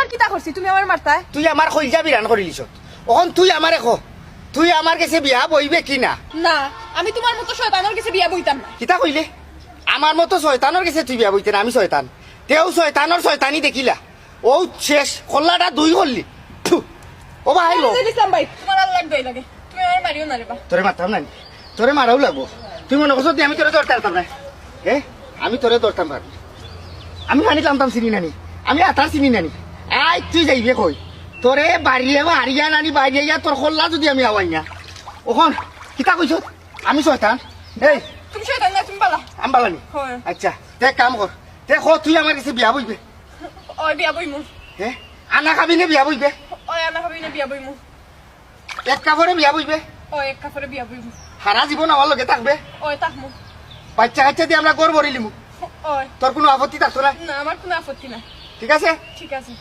তোমার কিতা করছি তুমি আমার মারতায়? তুই আমার কইজা বিরান করিলিস ওখন তুই আমারে কো তুই আমার কাছে বিয়া বইবে কি না? না, আমি তোমার মতো শয়তানের কাছে বিয়া বইতাম না। কিতা কইলে আমার মতো শয়তানের কাছে তুই বিয়া বইতে না? আমি শয়তান, তেও শয়তানের শয়তানি দেখিলা। ও শেষ কল্লাটা দুই করলি। থু, ও ভাই লো ইসলাম ভাই, তোমার আর লাগবে লাগে, তুমি আমার মারিও না রে বা। তোরে মারতাম না, তোরে মারাও লাগবো। তুই মনে করছো আমি তোরে ধরতাম না? আমি তোরে ধরতাম পারি? আমি হানি টানতাম চিনি নানি, আমি আতার চিনি নানি। আই তুই যাইবে কই তোরে বাড়িয়ে বা হারিয়া নানি বাড়িয়া তোর কল্লা যদি আমি আওয়াই না ওখন কিতা কইছ? আমি শয়তান? এই তুমি শয়তান না, তুমি বালা। আমি বালানি? হয়। আচ্ছা তে কাম কর, তে তুই আমার কাছে বিয়া বইবে? ওই বিয়া বইমু। আনা খাবি নে বিয়া বইবে? ওই আনা খাবি না বিয়া বইমু। এক কাপড়ে বিয়া বইবে? ওই এক কাপড়ে বিয়া বইমু। সারা জীবন আমার লগে থাকবে? ওই তাকমু। বাচ্চা কাচ্চা দিয়ে আমরা গড় ভরিলিমু, ওই তোর কোনো আপত্তি থাকতো না? না, আমার কোনো আপত্তি নাই। ঠিক আছে? ঠিক আছে।